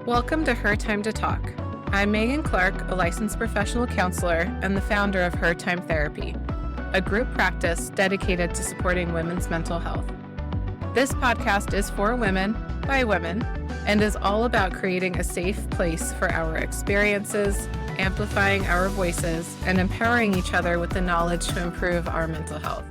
Welcome to Her Time to Talk. I'm Meagan Clark, a licensed professional counselor and the founder of Her Time Therapy, a group practice dedicated to supporting women's mental health. This podcast is for women, by women, and is all about creating a safe place for our experiences, amplifying our voices, and empowering each other with the knowledge to improve our mental health.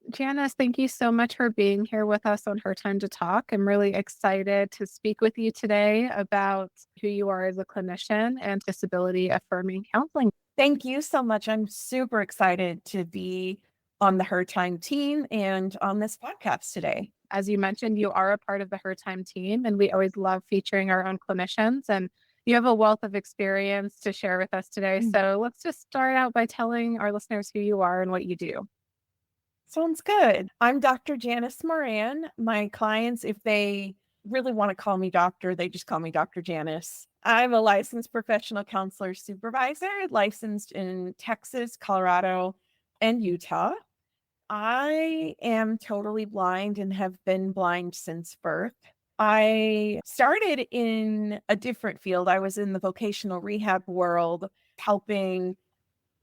Janice, thank you so much for being here with us on Her Time to Talk. I'm really excited to speak with you today about who you are as a clinician and disability-affirming counseling. Thank you so much. I'm super excited to be on the Her Time team and on this podcast today. As you mentioned, you are a part of the Her Time team, and we always love featuring our own clinicians. And you have a wealth of experience to share with us today. So let's just start out by telling our listeners who you are and what you do. Sounds good. I'm Dr. Janice Moran. My clients, if they really want to call me doctor, they just call me Dr. Janice. I'm a licensed professional counselor supervisor, licensed in Texas, Colorado, and Utah. I am totally blind and have been blind since birth. I started in a different field. I was in the vocational rehab world, helping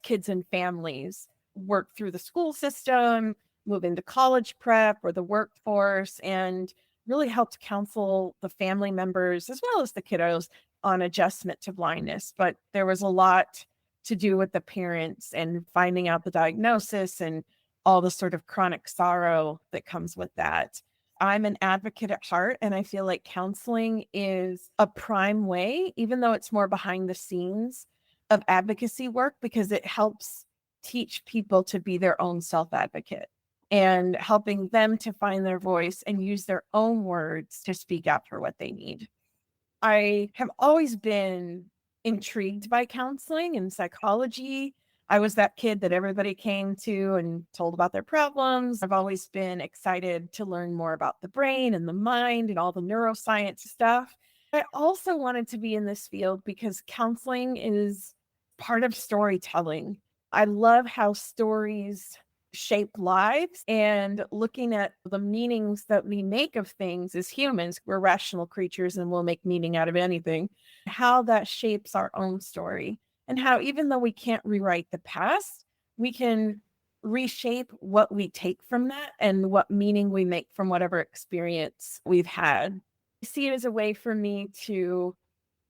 kids and families work through the school system, move into college prep or the workforce, and really helped counsel the family members as well as the kiddos on adjustment to blindness. But there was a lot to do with the parents and finding out the diagnosis and all the sort of chronic sorrow that comes with that. I'm an advocate at heart, and I feel like counseling is a prime way, even though it's more behind the scenes of advocacy work, because it helps teach people to be their own self-advocate and helping them to find their voice and use their own words to speak out for what they need. I have always been intrigued by counseling and psychology. I was that kid that everybody came to and told about their problems. I've always been excited to learn more about the brain and the mind and all the neuroscience stuff. I also wanted to be in this field because counseling is part of storytelling. I love how stories shape lives, and looking at the meanings that we make of things as humans. We're rational creatures and we'll make meaning out of anything. How that shapes our own story, and how even though we can't rewrite the past, we can reshape what we take from that and what meaning we make from whatever experience we've had. I see it as a way for me to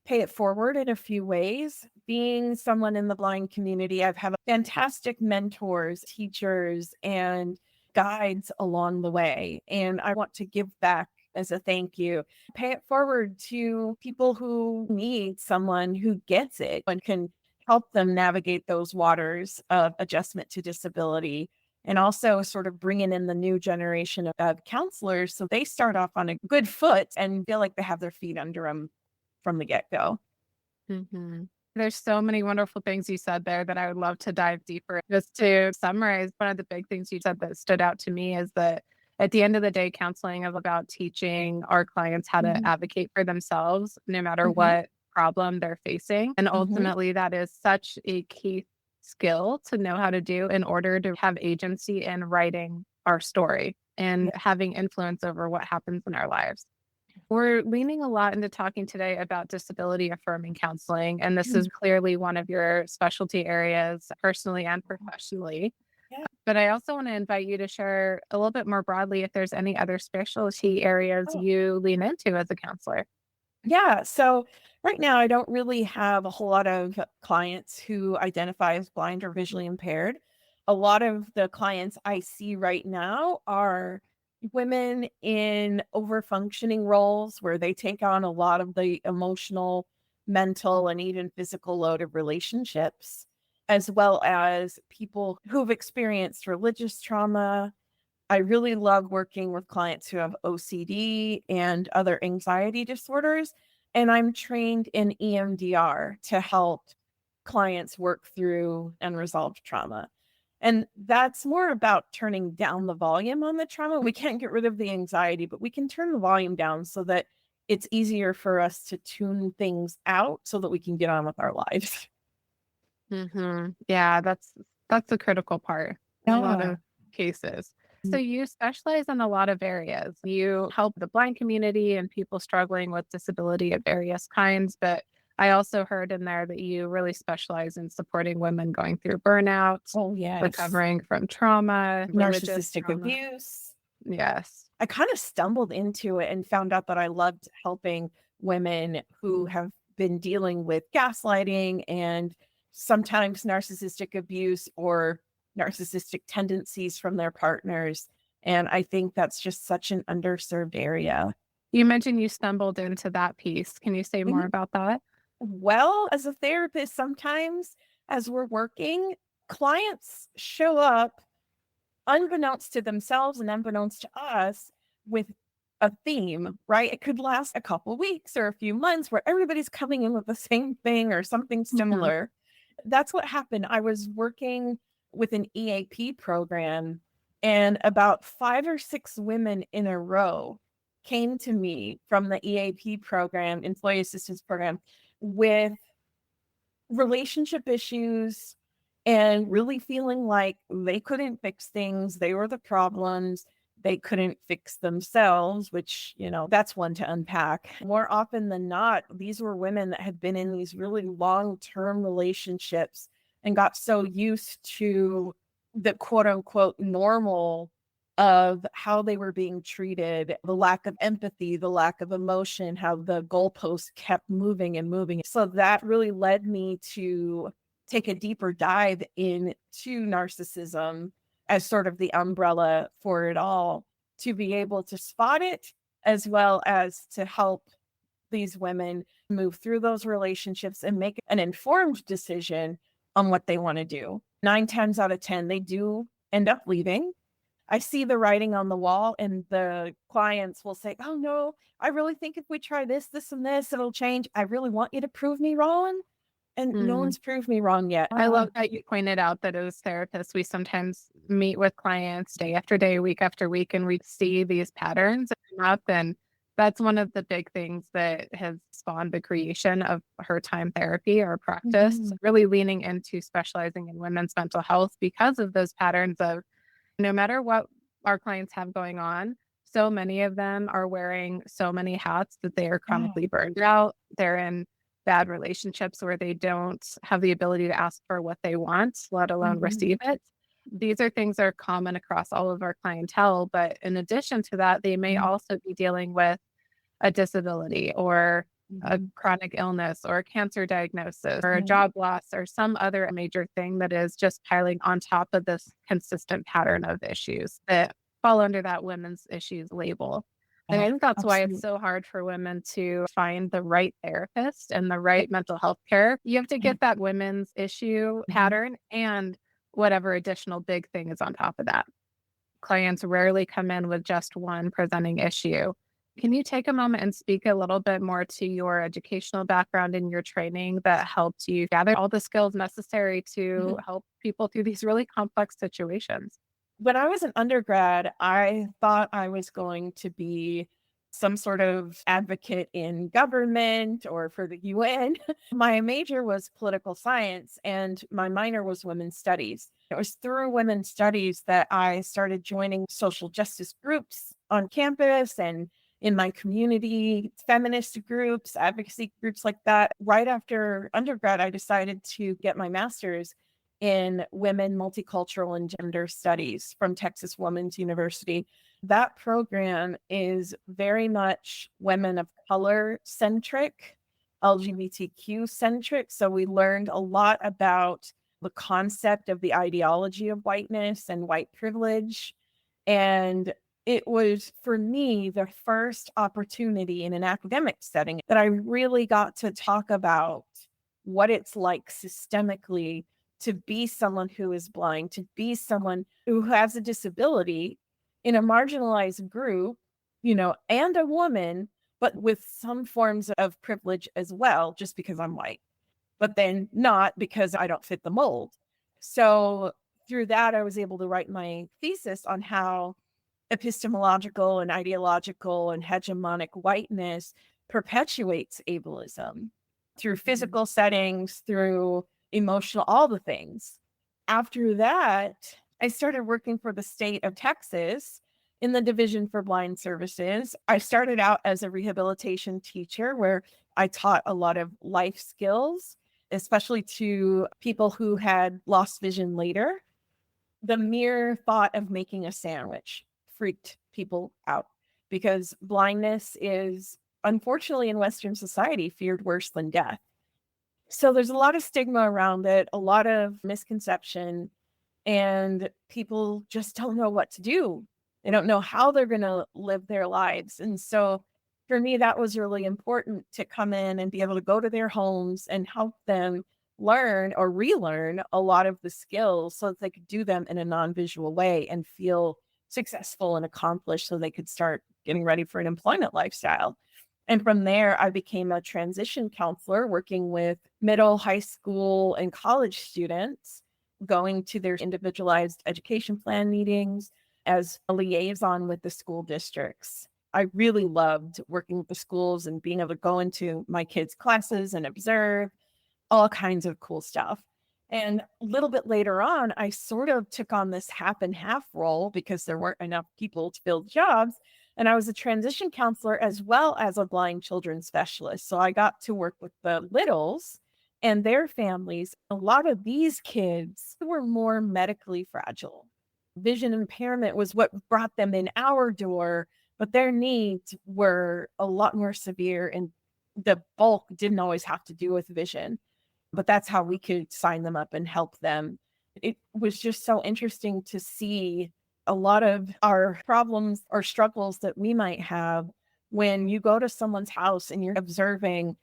pay it forward in a few ways. Being someone in the blind community, I've had fantastic mentors, teachers, and guides along the way. And I want to give back as a thank you. Pay it forward to people who need someone who gets it and can help them navigate those waters of adjustment to disability. And also sort of bringing in the new generation of counselors so they start off on a good foot and feel like they have their feet under them from the get-go. Mm-hmm. There's so many wonderful things you said there that I would love to dive deeper. Just to summarize, one of the big things you said that stood out to me is that at the end of the day, counseling is about teaching our clients how to advocate for themselves, no matter what problem they're facing. And ultimately, that is such a key skill to know how to do in order to have agency in writing our story and having influence over what happens in our lives. We're leaning a lot into talking today about disability-affirming counseling, and this is clearly one of your specialty areas, personally and professionally. Yeah. But I also want to invite you to share a little bit more broadly if there's any other specialty areas you lean into as a counselor. Yeah. So right now, I don't really have a whole lot of clients who identify as blind or visually impaired. A lot of the clients I see right now are women in overfunctioning roles where they take on a lot of the emotional, mental, and even physical load of relationships, as well as people who've experienced religious trauma. I really love working with clients who have OCD and other anxiety disorders. And I'm trained in EMDR to help clients work through and resolve trauma. And that's more about turning down the volume on the trauma. We can't get rid of the anxiety, but we can turn the volume down so that it's easier for us to tune things out so that we can get on with our lives. Yeah, that's a critical part in a lot of cases. So you specialize in a lot of areas. You help the blind community and people struggling with disability of various kinds, but I also heard in there that you really specialize in supporting women going through burnout, Oh, yes. recovering from trauma, religious Narcissistic trauma. abuse. Yes. I kind of stumbled into it and found out that I loved helping women who have been dealing with gaslighting and sometimes narcissistic abuse or narcissistic tendencies from their partners. And I think that's just such an underserved area. You mentioned you stumbled into that piece. Can you say more Mhm. about that? Well, as a therapist, sometimes as we're working, clients show up unbeknownst to themselves and unbeknownst to us with a theme, right? It could last a couple weeks or a few months where everybody's coming in with the same thing or something Mhm. similar. That's what happened. I was working with an EAP program, and about 5 or 6 women in a row came to me from the EAP program, employee assistance program, with relationship issues and really feeling like they couldn't fix things. They were the problems. They couldn't fix themselves, which, that's one to unpack. More often than not, these were women that had been in these really long term relationships and got so used to the quote unquote normal of how they were being treated, the lack of empathy, the lack of emotion, how the goalposts kept moving and moving. So that really led me to take a deeper dive into narcissism as sort of the umbrella for it all, to be able to spot it as well as to help these women move through those relationships and make an informed decision on what they want to do. 9 times out of 10, they do end up leaving. I see the writing on the wall, and the clients will say, "Oh, no, I really think if we try this, this, and this, it'll change. I really want you to prove me wrong." And no Mm. one's proved me wrong yet. I love that you pointed out that as therapists, we sometimes meet with clients day after day, week after week, and we see these patterns come up. And that's one of the big things that has spawned the creation of her time therapy or practice, Mhm. really leaning into specializing in women's mental health because of those patterns of no matter what our clients have going on, so many of them are wearing so many hats that they are Yeah. chronically burned out. They're in bad relationships where they don't have the ability to ask for what they want, let alone Mhm. receive it. These are things that are common across all of our clientele. But in addition to that, they may Mhm. also be dealing with a disability or a Mhm. chronic illness or a cancer diagnosis or a Yeah. job loss or some other major thing that is just piling on top of this consistent pattern of issues that fall under that women's issues label. And Yeah. I think that's why it's Absolutely. so hard for women to find the right therapist and the right mental health care. You have to Yeah. get that women's issue Mhm. pattern and whatever additional big thing is on top of that. Clients rarely come in with just one presenting issue. Can you take a moment and speak a little bit more to your educational background and your training that helped you gather all the skills necessary to Mhm. help people through these really complex situations? When I was an undergrad, I thought I was going to be some sort of advocate in government or for the UN. My major was political science and my minor was women's studies. It was through women's studies that I started joining social justice groups on campus and in my community, feminist groups, advocacy groups like that. Right after undergrad, I decided to get my master's in women, multicultural, and gender studies from Texas Women's University. That program is very much women of color centric, LGBTQ centric. So we learned a lot about the concept of the ideology of whiteness and white privilege. And it was for me the first opportunity in an academic setting that I really got to talk about what it's like systemically to be someone who is blind, to be someone who has a disability in a marginalized group, and a woman, but with some forms of privilege as well, just because I'm white, but then not because I don't fit the mold. So through that, I was able to write my thesis on how epistemological and ideological and hegemonic whiteness perpetuates ableism through Mhm. physical settings, through emotional, all the things. After that, I started working for the state of Texas in the Division for Blind Services. I started out as a rehabilitation teacher where I taught a lot of life skills, especially to people who had lost vision later. The mere thought of making a sandwich freaked people out because blindness is, unfortunately, in Western society, feared worse than death. So there's a lot of stigma around it, a lot of misconception, and people just don't know what to do. They don't know how they're going to live their lives. And so for me, that was really important to come in and be able to go to their homes and help them learn or relearn a lot of the skills so that they could do them in a non-visual way and feel successful and accomplished so they could start getting ready for an employment lifestyle. And from there, I became a transition counselor working with middle, high school, and college students, going to their individualized education plan meetings as a liaison with the school districts. I really loved working with the schools and being able to go into my kids' classes and observe all kinds of cool stuff. And a little bit later on, I sort of took on this half and half role because there weren't enough people to fill jobs. And I was a transition counselor as well as a blind children specialist. So I got to work with the littles and their families. A lot of these kids were more medically fragile. Vision impairment was what brought them in our door, but their needs were a lot more severe, and the bulk didn't always have to do with vision, but that's how we could sign them up and help them. It was just so interesting to see a lot of our problems or struggles that we might have when you go to someone's house and you're observing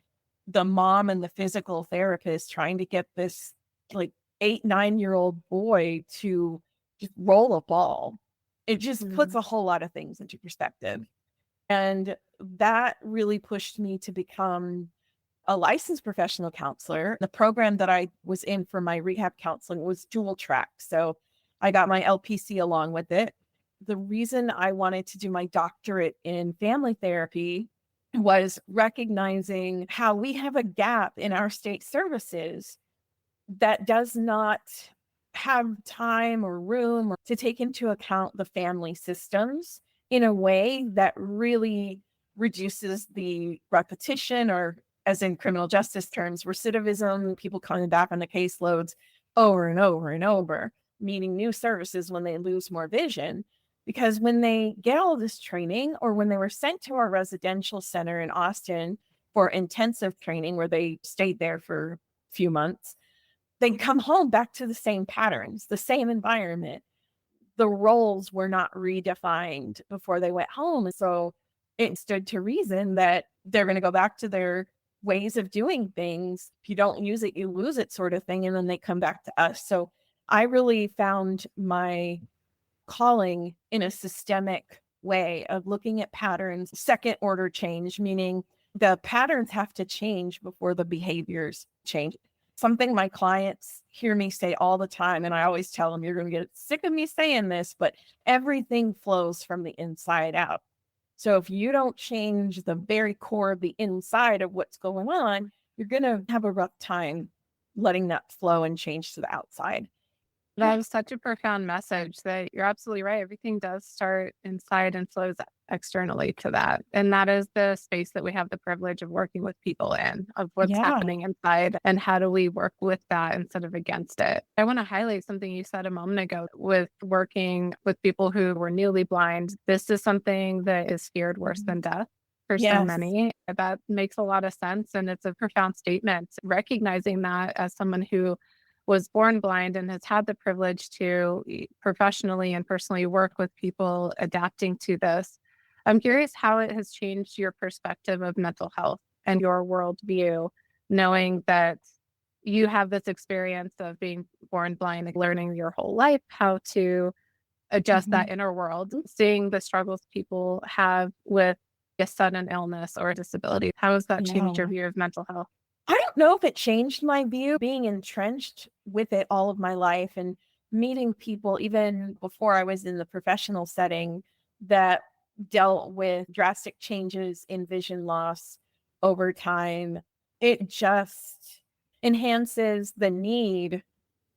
the mom and the physical therapist trying to get this like 8, 9-year-old boy to just roll a ball. It just puts Mm. a whole lot of things into perspective. And that really pushed me to become a licensed professional counselor. The program that I was in for my rehab counseling was dual track. So I got my LPC along with it. The reason I wanted to do my doctorate in family therapy was recognizing how we have a gap in our state services that does not have time or room to take into account the family systems in a way that really reduces the repetition, or as in criminal justice terms, recidivism, people coming back on the caseloads over and over and over, needing new services when they lose more vision. Because when they get all this training, or when they were sent to our residential center in Austin for intensive training, where they stayed there for a few months, they come home back to the same patterns, the same environment. The roles were not redefined before they went home. So it stood to reason that they're going to go back to their ways of doing things. If you don't use it, you lose it, sort of thing. And then they come back to us. So I really found my calling in a systemic way of looking at patterns, second order change, meaning the patterns have to change before the behaviors change. Something my clients hear me say all the time, and I always tell them, you're going to get sick of me saying this, but everything flows from the inside out. So if you don't change the very core of the inside of what's going on, you're going to have a rough time letting that flow and change to the outside. That was such a profound message that you're absolutely right. Everything does start inside and flows externally to that. And that is the space that we have the privilege of working with people in, of what's Yeah. happening inside and how do we work with that instead of against it. I want to highlight something you said a moment ago with working with people who were newly blind. This is something that is feared worse than death for so Yes. many. That makes a lot of sense. And it's a profound statement, recognizing that as someone who was born blind and has had the privilege to professionally and personally work with people adapting to this. I'm curious how it has changed your perspective of mental health and your worldview, knowing that you have this experience of being born blind and learning your whole life how to adjust Mhm. that inner world, seeing the struggles people have with a sudden illness or a disability. How has that changed your Yeah. view of mental health? I don't know if it changed my view, being entrenched with it all of my life and meeting people even before I was in the professional setting that dealt with drastic changes in vision loss over time. It just enhances the need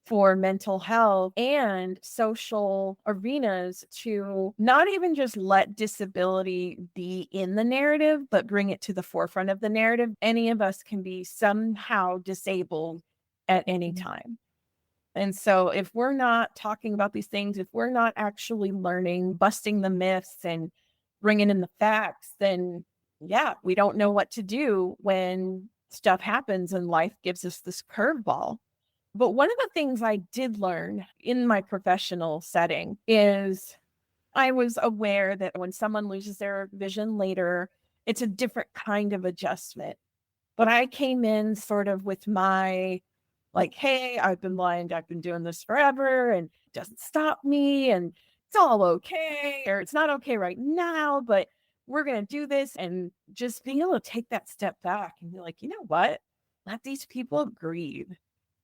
for mental health and social arenas to not even just let disability be in the narrative, but bring it to the forefront of the narrative. Any of us can be somehow disabled at any time. And so if we're not talking about these things, if we're not actually learning, busting the myths and bringing in the facts, then yeah, we don't know what to do when stuff happens and life gives us this curveball. But one of the things I did learn in my professional setting is I was aware that when someone loses their vision later, it's a different kind of adjustment. But I came in sort of with my like, hey, I've been blind, I've been doing this forever, and it doesn't stop me, and it's all okay, or it's not okay right now, but we're going to do this. And just being able to take that step back and be like, you know what? Let these people grieve.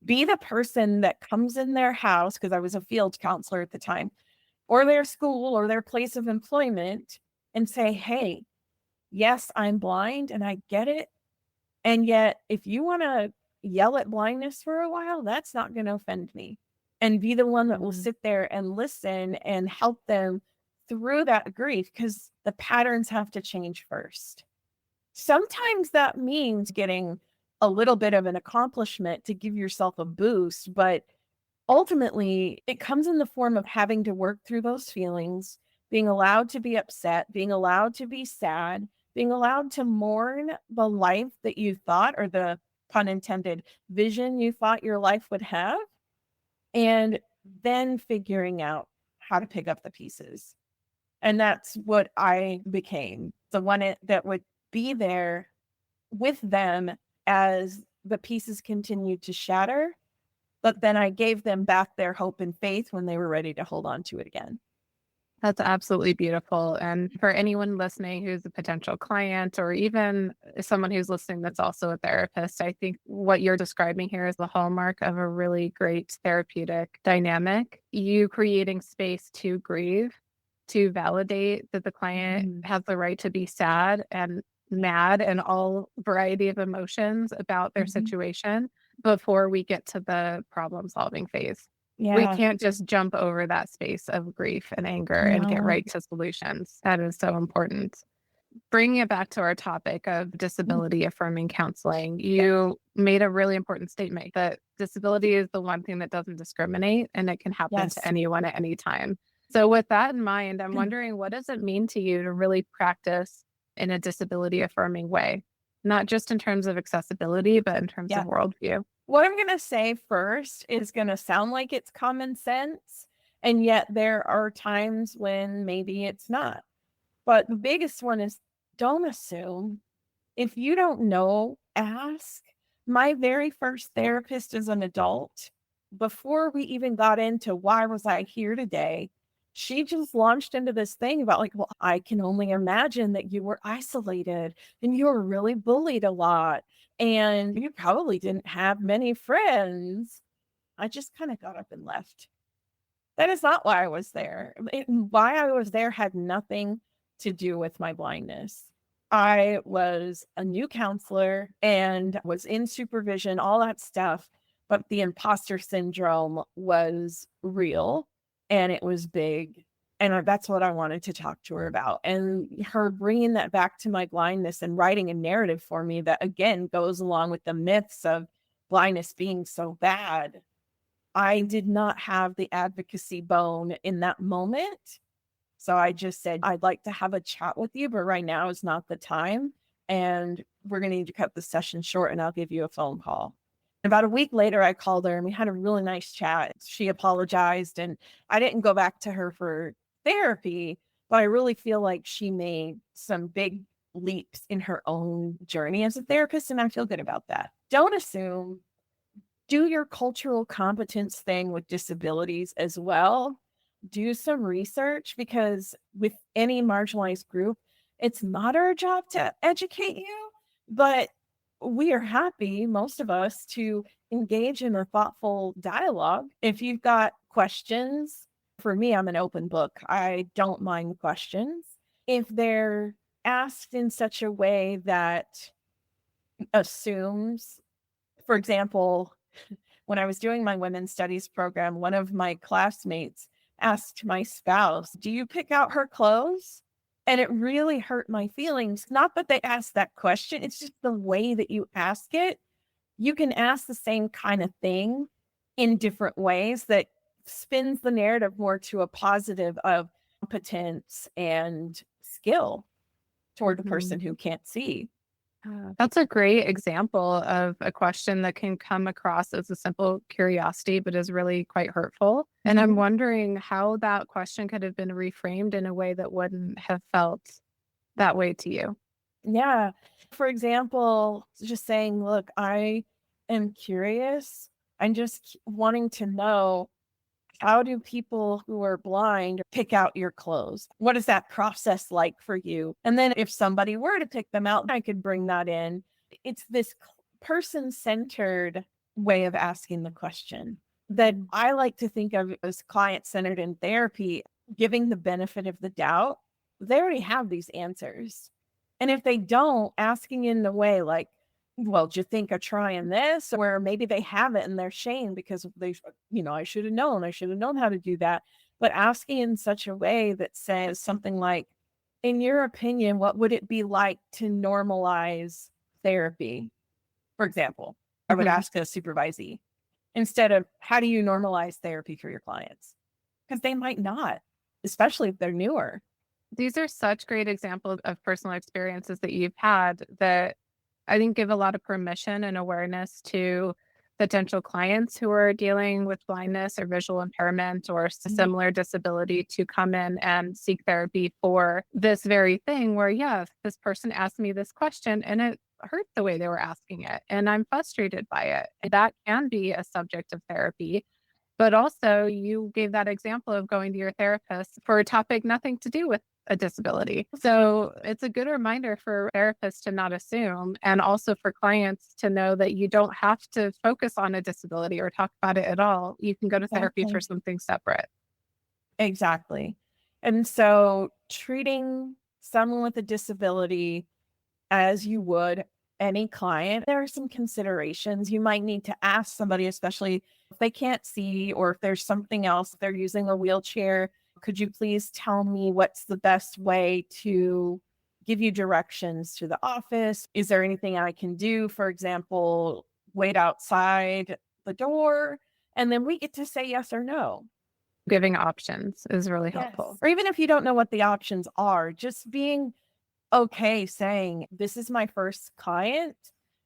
Be the person that comes in their house, because I was a field counselor at the time, or their school or their place of employment, and say, hey, yes, I'm blind and I get it. And yet, if you want to yell at blindness for a while, that's not going to offend me. And be the one that will Mhm. sit there and listen and help them through that grief, because the patterns have to change first. Sometimes that means getting a little bit of an accomplishment to give yourself a boost, but ultimately, it comes in the form of having to work through those feelings, being allowed to be upset, being allowed to be sad, being allowed to mourn the life that you thought, or the pun intended, vision you thought your life would have, and then figuring out how to pick up the pieces. And that's what I became, the one that would be there with them as the pieces continued to shatter, but then I gave them back their hope and faith when they were ready to hold on to it again. That's absolutely beautiful. And for anyone listening who's a potential client or even someone who's listening that's also a therapist, I think what you're describing here is the hallmark of a really great therapeutic dynamic. You creating space to grieve, to validate that the client Mhm. has the right to be sad and mad and all variety of emotions about their Mhm. situation before we get to the problem solving phase. We Yeah. can't just jump over that space of grief and anger and get No. right to solutions. That is so important. Bringing it back to our topic of Mm. disability affirming counseling, Yeah. you made a really important statement that disability is the one thing that doesn't discriminate and it can happen to Yes. anyone at any time. So, with that in mind, I'm wondering what does it mean to you to really practice in a disability affirming way? Not just in terms of accessibility, but in terms of Yeah. worldview. What I'm going to say first is going to sound like it's common sense. And yet there are times when maybe it's not. But the biggest one is, don't assume. If you don't know, ask. My very first therapist as an adult, before we even got into why was I here today, she just launched into this thing about like, well, I can only imagine that you were isolated and you were really bullied a lot and you probably didn't have many friends. I just kind of got up and left. That is not why I was there. Why I was there had nothing to do with my blindness. I was a new counselor and was in supervision, all that stuff, but the imposter syndrome was real and it was big. And that's what I wanted to talk to her about. And her bringing that back to my blindness and writing a narrative for me that, again, goes along with the myths of blindness being so bad. I did not have the advocacy bone in that moment. So I just said, I'd like to have a chat with you, but right now is not the time. And we're going to need to cut the session short and I'll give you a phone call. About a week later, I called her and we had a really nice chat. She apologized and I didn't go back to her for therapy, but I really feel like she made some big leaps in her own journey as a therapist. And I feel good about that. Don't assume, do your cultural competence thing with disabilities as well. Do some research, because with any marginalized group, it's not our job to educate you, but we are happy, most of us, to engage in a thoughtful dialogue. If you've got questions, for me, I'm an open book. I don't mind questions. If they're asked in such a way that assumes, for example, When I was doing my women's studies program, one of my classmates asked my spouse, "Do you pick out her clothes?" And it really hurt my feelings. Not that they asked that question, it's just the way that you ask it. You can ask the same kind of thing in different ways that spins the narrative more to a positive of competence and skill toward the person Mhm. who can't see. That's a great example of a question that can come across as a simple curiosity, but is really quite hurtful. And I'm Mhm. wondering how that question could have been reframed in a way that wouldn't have felt that way to you. Yeah. For example, just saying, "Look, I am curious. I'm just wanting to know, how do people who are blind pick out your clothes? What is that process like for you?" And then if somebody were to pick them out, I could bring that in. It's this person-centered way of asking the question that I like to think of as client-centered in therapy, giving the benefit of the doubt. They already have these answers. And if they don't, asking in the way like, "Well, do you think of trying this?" Where maybe they haven't and they're shamed because "I should have known. I should have known how to do that." But asking in such a way that says something like, "In your opinion, what would it be like to normalize therapy?" For example, I would Mhm. ask a supervisee instead of, "How do you normalize therapy for your clients?" Because they might not, especially if they're newer. These are such great examples of personal experiences that you've had that I think give a lot of permission and awareness to potential clients who are dealing with blindness or visual impairment or Mhm. similar disability to come in and seek therapy for this very thing where, yeah, this person asked me this question and it hurt the way they were asking it. And I'm frustrated by it. That can be a subject of therapy. But also, you gave that example of going to your therapist for a topic nothing to do with a disability. So it's a good reminder for therapists to not assume, and also for clients to know that you don't have to focus on a disability or talk about it at all. You can go to therapy for Exactly. something separate. Exactly. And so treating someone with a disability as you would any client, there are some considerations you might need to ask somebody, especially if they can't see or if there's something else, they're using a wheelchair. Could you please tell me what's the best way to give you directions to the office? Is there anything I can do? For example, wait outside the door. And then we get to say yes or no. Giving options is really helpful. Yes. Or even if you don't know what the options are, just being okay saying, "This is my first client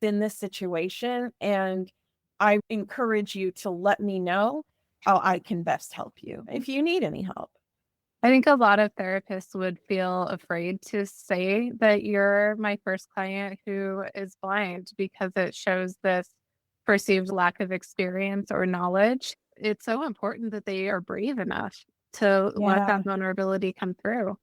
in this situation, and I encourage you to let me know how I can best help you if you need any help." I think a lot of therapists would feel afraid to say that you're my first client who is blind because it shows this perceived lack of experience or knowledge. It's so important that they are brave enough to let Yeah. that vulnerability come through.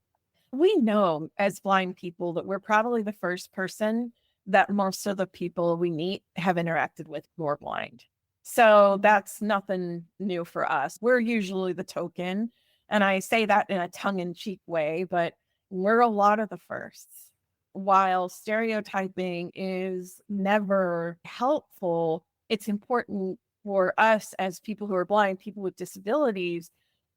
We know as blind people that we're probably the first person that most of the people we meet have interacted with who are blind. So that's nothing new for us. We're usually the token. And I say that in a tongue in cheek way, but we're a lot of the firsts. While stereotyping is never helpful, it's important for us as people who are blind, people with disabilities,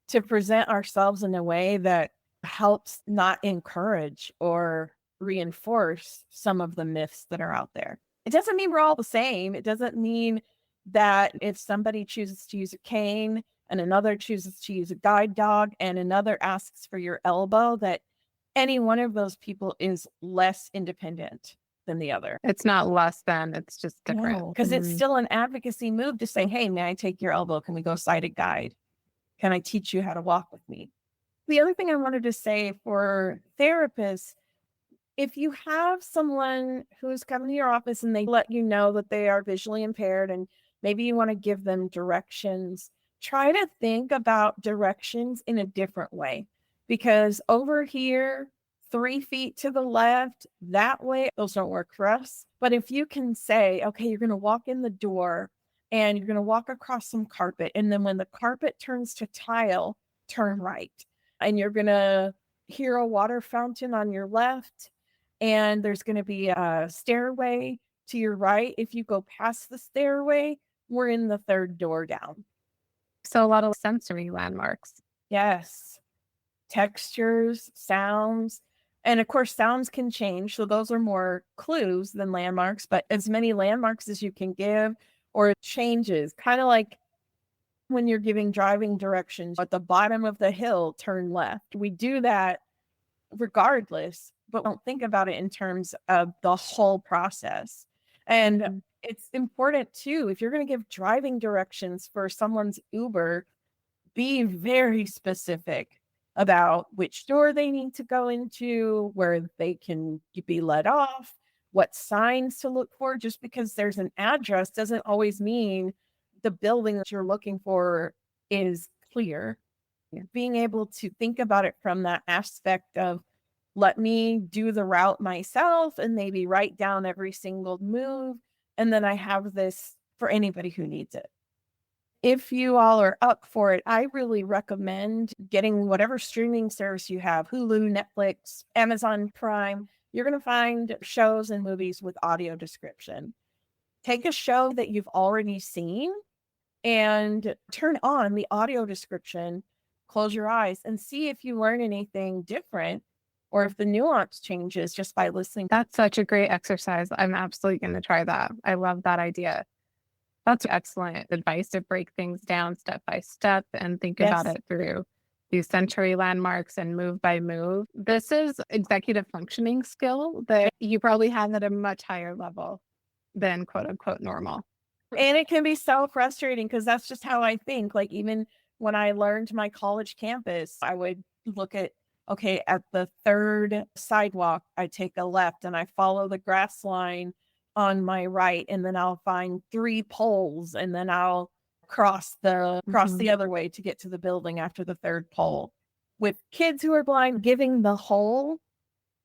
to present ourselves in a way that helps not encourage or reinforce some of the myths that are out there. It doesn't mean we're all the same. It doesn't mean that if somebody chooses to use a cane and another chooses to use a guide dog and another asks for your elbow, that any one of those people is less independent than the other. It's not less than, it's just different. No, because it's Mhm. still an advocacy move to say, "Hey, may I take your elbow? Can we go sighted guide? Can I teach you how to walk with me?" The other thing I wanted to say for therapists, if you have someone who's coming to your office and they let you know that they are visually impaired and maybe you want to give them directions, try to think about directions in a different way. Because over here, 3 feet to the left, that way, those don't work for us. But if you can say, "Okay, you're going to walk in the door and you're going to walk across some carpet. And then when the carpet turns to tile, turn right. And you're going to hear a water fountain on your left and there's going to be a stairway to your right. If you go past the stairway, we're in the third door down. So a lot of sensory landmarks. Yes. Textures, sounds, and of course, sounds can change. So those are more clues than landmarks, but as many landmarks as you can give or changes, kind of like when you're giving driving directions at the bottom of the hill, turn left. We do that regardless, but don't think about it in terms of the whole process. And Mhm. it's important too, if you're going to give driving directions for someone's Uber, be very specific about which door they need to go into, where they can be let off, what signs to look for. Just because there's an address doesn't always mean the building that you're looking for is clear. Yeah. Being able to think about it from that aspect of, let me do the route myself and maybe write down every single move. And then I have this for anybody who needs it. If you all are up for it, I really recommend getting whatever streaming service you have, Hulu, Netflix, Amazon Prime. You're going to find shows and movies with audio description. Take a show that you've already seen and turn on the audio description, close your eyes, and see if you learn anything different or if the nuance changes just by listening. That's such a great exercise. I'm absolutely going to try that. I love that idea. That's excellent advice to break things down step by step and think about Yes. it through these sensory landmarks and move by move. This is executive functioning skill that you probably have at a much higher level than quote unquote normal. And it can be so frustrating because that's just how I think. Like, even when I learned my college campus, I would look at, okay, at the third sidewalk, I take a left and I follow the grass line on my right, and then I'll find three poles, and then I'll cross Mhm. the other way to get to the building after the third pole. With kids who are blind, giving the whole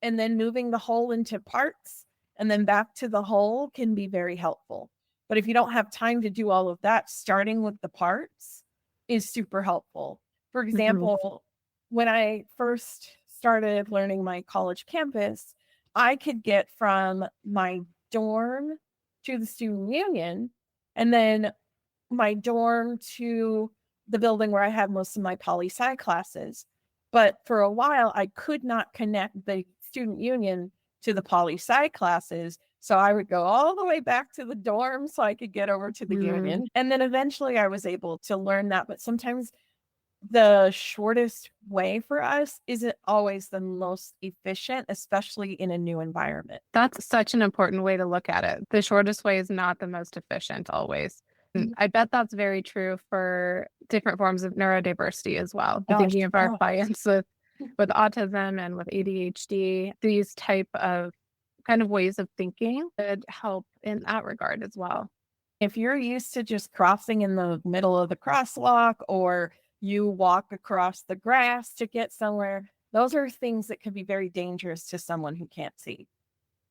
and then moving the whole into parts and then back to the whole can be very helpful. But if you don't have time to do all of that, starting with the parts is super helpful. For Mhm. example, when I first started learning my college campus, I could get from my dorm to the student union and then my dorm to the building where I had most of my poli-sci classes. But for a while, I could not connect the student union to the poli-sci classes. So I would go all the way back to the dorm so I could get over to the Mm. union. And then eventually I was able to learn that. But sometimes the shortest way for us isn't always the most efficient, especially in a new environment. That's such an important way to look at it. The shortest way is not the most efficient always. I bet that's very true for different forms of neurodiversity as well. I'm Gosh, thinking of our yeah. clients with autism and with ADHD, these type of kind of ways of thinking could help in that regard as well. If you're used to just crossing in the middle of the crosswalk or you walk across the grass to get somewhere, those are things that could be very dangerous to someone who can't see.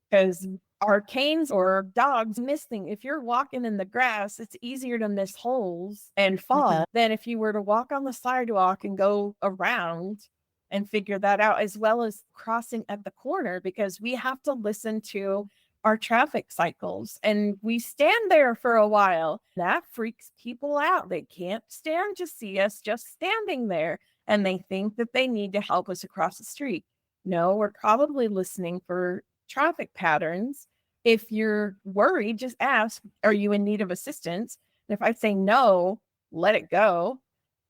Because our canes or dogs missing, if you're walking in the grass, it's easier to miss holes and Mhm. fall than if you were to walk on the sidewalk and go around and figure that out, as well as crossing at the corner, because we have to listen to our traffic cycles and we stand there for a while. That freaks people out. They can't stand to see us just standing there and they think that they need to help us across the street. No, we're probably listening for traffic patterns. If you're worried, just ask, are you in need of assistance? And if I say no, let it go.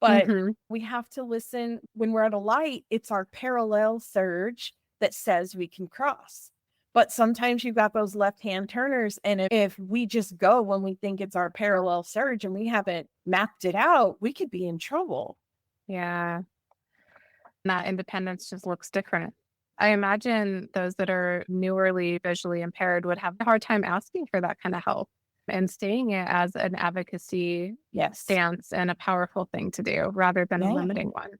But Mhm. we have to listen when we're at a light, it's our parallel surge that says we can cross. But sometimes you've got those left hand turners. And if we just go when we think it's our parallel surge and we haven't mapped it out, we could be in trouble. Yeah. That independence just looks different. I imagine those that are newerly visually impaired would have a hard time asking for that kind of help and seeing it as an advocacy Yes. stance and a powerful thing to do rather than a Yeah. limiting one.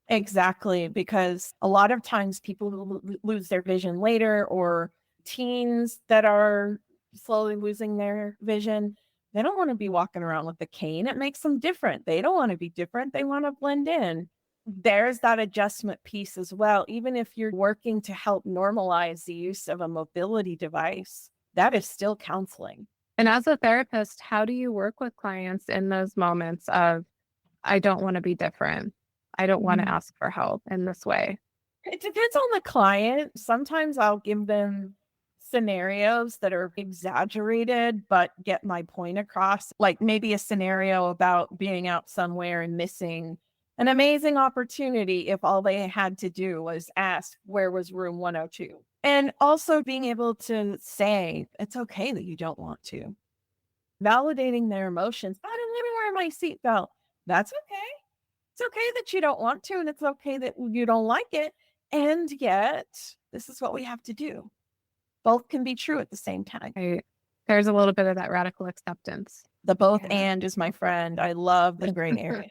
Exactly, because a lot of times people lose their vision later, or teens that are slowly losing their vision, they don't want to be walking around with a cane. It makes them different. They don't want to be different. They want to blend in. There's that adjustment piece as well. Even if you're working to help normalize the use of a mobility device, that is still counseling. And as a therapist, how do you work with clients in those moments of, I don't want to be different. I don't want to Mhm. ask for help in this way? It depends on the client. Sometimes I'll give them scenarios that are exaggerated, but get my point across. Like maybe a scenario about being out somewhere and missing an amazing opportunity if all they had to do was ask, where was room 102? And also being able to say, it's okay that you don't want to. Validating their emotions. I didn't even wear my seatbelt. That's okay. It's okay that you don't want to, and it's okay that you don't like it. And yet, this is what we have to do. Both can be true at the same time. Right. There's a little bit of that radical acceptance. The both Yeah. and is my friend. I love the gray area,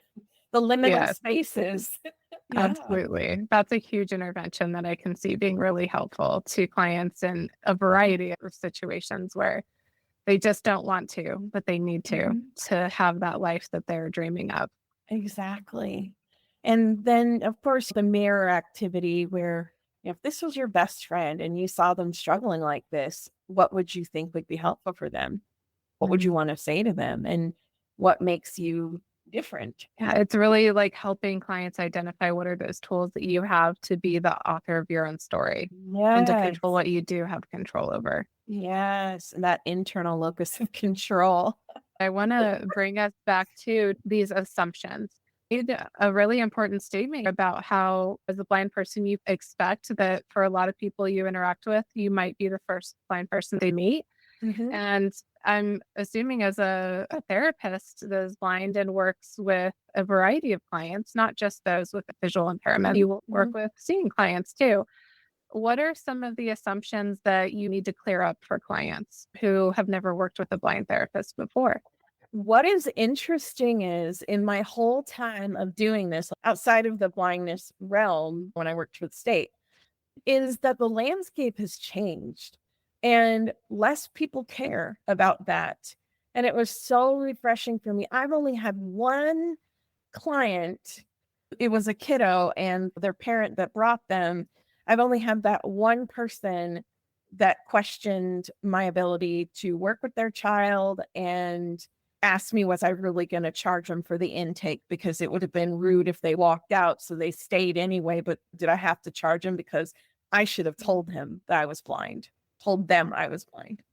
the liminal Yes, spaces. Yeah. absolutely. That's a huge intervention that I can see being really helpful to clients in a variety of situations where they just don't want to, but they need Mhm. to have that life that they're dreaming of. Exactly. And then, of course, the mirror activity where if this was your best friend and you saw them struggling like this, what would you think would be helpful for them? What would you Mm. want to say to them? And what makes you different? Yeah, it's really like helping clients identify what are those tools that you have to be the author of your own story and to Yes. control what you do have control over. Yes. And that internal locus of control. I want to bring us back to these assumptions. You made a really important statement about how, as a blind person, you expect that for a lot of people you interact with, you might be the first blind person they meet. Mhm. And I'm assuming, as a therapist that is blind and works with a variety of clients, not just those with a visual impairment, you will work Mhm. with seeing clients too. What are some of the assumptions that you need to clear up for clients who have never worked with a blind therapist before? What is interesting is in my whole time of doing this outside of the blindness realm, when I worked for the state, is that the landscape has changed and less people care about that. And it was so refreshing for me. I've only had one client. It was a kiddo and their parent that brought them. I've only had that one person that questioned my ability to work with their child and asked me, was I really going to charge them for the intake? Because it would have been rude if they walked out. So they stayed anyway. But did I have to charge them? Because I should have told him that I was blind, told them I was blind.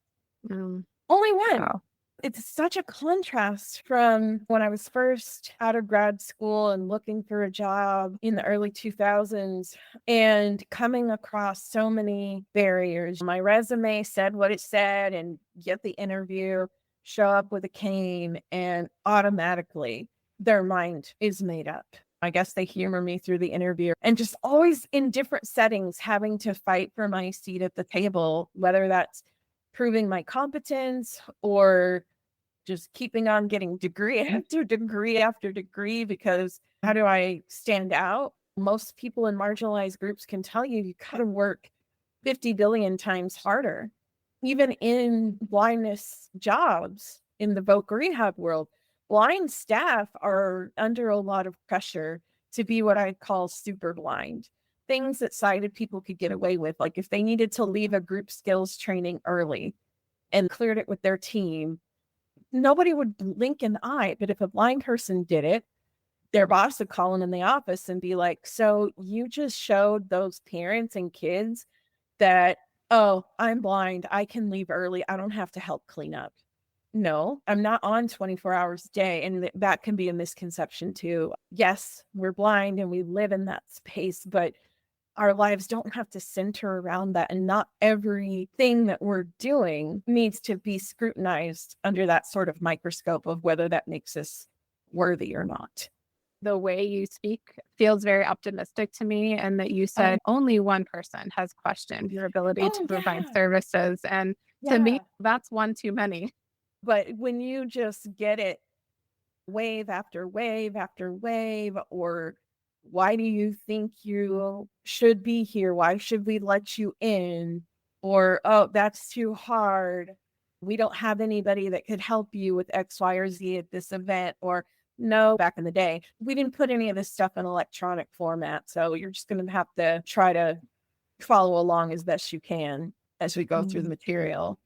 Mm, Only one. wow. It's such a contrast from when I was first out of grad school and looking for a job in the early 2000s and coming across so many barriers. My resume said what it said and get the interview, show up with a cane, and automatically their mind is made up. I guess they humor me through the interview and just always in different settings having to fight for my seat at the table, whether that's proving my competence or just keeping on getting degree after degree after degree because how do I stand out? Most people in marginalized groups can tell you you got to work 50 billion times harder. Even in blindness jobs in the voc rehab world, blind staff are under a lot of pressure to be what I call super blind. Things that sighted people could get away with, like if they needed to leave a group skills training early and cleared it with their team, nobody would blink an eye. But if a blind person did it, their boss would call them in the office and be like, so you just showed those parents and kids that, oh, I'm blind. I can leave early. I don't have to help clean up. No, I'm not on 24 hours a day. And that can be a misconception too. Yes, we're blind and we live in that space, but our lives don't have to center around that. And not everything that we're doing needs to be scrutinized under that sort of microscope of whether that makes us worthy or not. The way you speak feels very optimistic to me, and that you Oh, said only one person has questioned your ability to oh provide yeah. services. And to me, Yeah. that's one too many. But when you just get it wave after wave after wave, or why do you think you should be here? Why should we let you in? Or, oh, that's too hard. We don't have anybody that could help you with X, Y, or Z at this event. Or, no, back in the day, we didn't put any of this stuff in electronic format. So you're just going to have to try to follow along as best you can as we go through the Mm. material.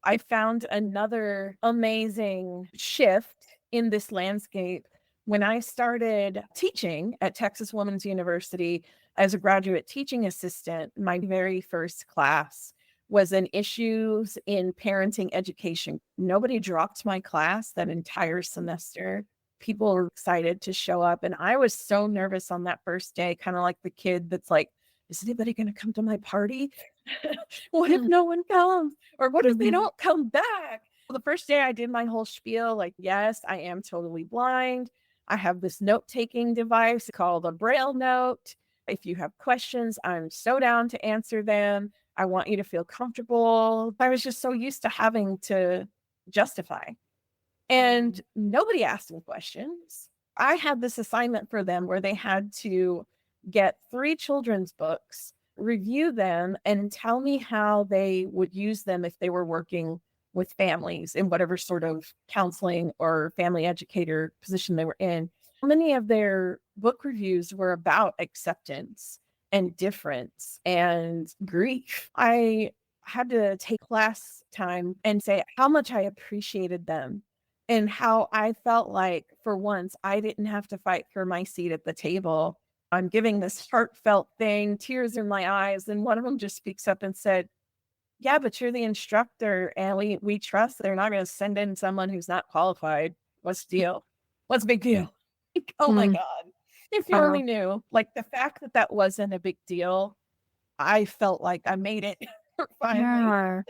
I found another amazing shift in this landscape when I started teaching at Texas Women's University as a graduate teaching assistant. My very first class was in issues in parenting education. Nobody dropped my class that entire semester. People were excited to show up. And I was so nervous on that first day, kind of like the kid that's like, is anybody going to come to my party? What if no one comes? Or what if they Mhm. don't come back? Well, the first day I did my whole spiel, like, yes, I am totally blind. I have this note taking device called a Braille note. If you have questions, I'm so down to answer them. I want you to feel comfortable. I was just so used to having to justify. And nobody asked me questions. I had this assignment for them where they had to get 3 children's books, review them, and tell me how they would use them if they were working with families in whatever sort of counseling or family educator position they were in. Many of their book reviews were about acceptance and difference and grief. I had to take class time and say how much I appreciated them and how I felt like for once I didn't have to fight for my seat at the table. I'm giving this heartfelt thing, tears in my eyes. And one of them just speaks up and said, yeah, but you're the instructor and we trust they're not going to send in someone who's not qualified. What's the deal? What's the big deal? Oh my Mm. God. If you Wow. only knew, like the fact that that wasn't a big deal, I felt like I made it finally. Yeah.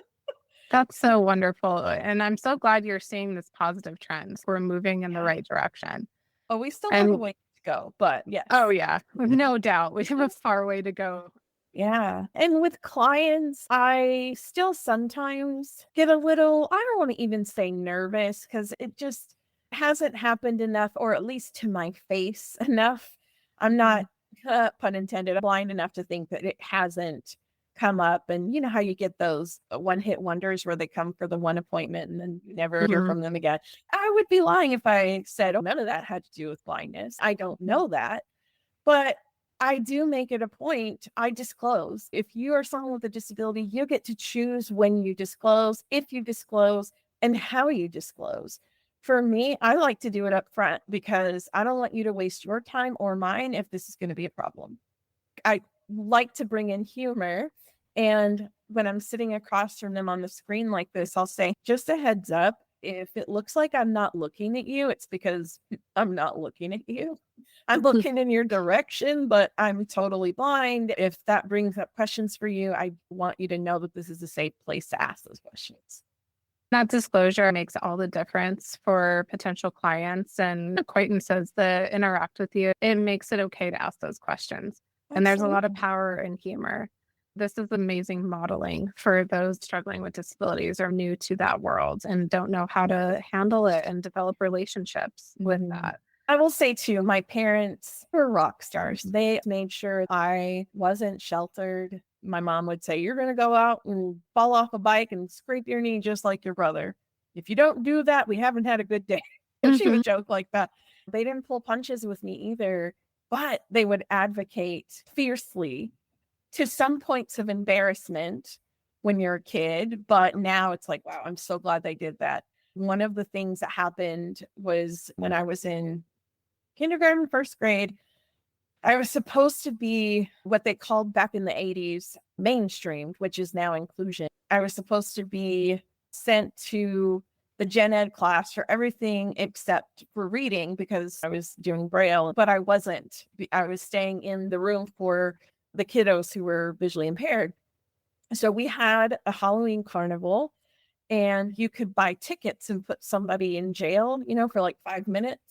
That's so wonderful. And I'm so glad you're seeing this positive trends. We're moving in the Yeah. right direction. Oh, we still have a And way to go, but oh, yes. yeah, no doubt. We have a far way to go. Yeah. And with clients, I still sometimes get a little, I don't want to even say nervous because it just hasn't happened enough, or at least to my face enough. I'm not, Mhm. pun intended, blind enough to think that it hasn't come up. And you know how you get those one hit wonders where they come for the one appointment and then you never hear Mhm. from them again. I would be lying if I said, oh, none of that had to do with blindness. I don't know that. But I do make it a point, I disclose. If you are someone with a disability, you get to choose when you disclose, if you disclose, and how you disclose. For me, I like to do it up front because I don't want you to waste your time or mine if this is going to be a problem. I like to bring in humor. And when I'm sitting across from them on the screen like this, I'll say, just a heads up, if it looks like I'm not looking at you, it's because I'm not looking at you. I'm looking in your direction, but I'm totally blind. If that brings up questions for you, I want you to know that this is a safe place to ask those questions. That disclosure makes all the difference for potential clients and acquaintances that interact with you. It makes it okay to ask those questions. And there's a lot of Absolutely. power in humor. This is amazing modeling for those struggling with disabilities or new to that world and don't know how to handle it and develop relationships with Mhm. that. I will say too, my parents were rock stars. They made sure I wasn't sheltered. My mom would say, you're going to go out and fall off a bike and scrape your knee just like your brother. If you don't do that, we haven't had a good day. She Mhm. would joke like that. They didn't pull punches with me either, but they would advocate fiercely to some points of embarrassment when you're a kid. But now it's like, wow, I'm so glad they did that. One of the things that happened was when I was in kindergarten, first grade, I was supposed to be what they called back in the 80s mainstreamed, which is now inclusion. I was supposed to be sent to the gen ed class for everything except for reading because I was doing braille, but I wasn't. I was staying in the room for the kiddos who were visually impaired. So we had a Halloween carnival and you could buy tickets and put somebody in jail, for like 5 minutes.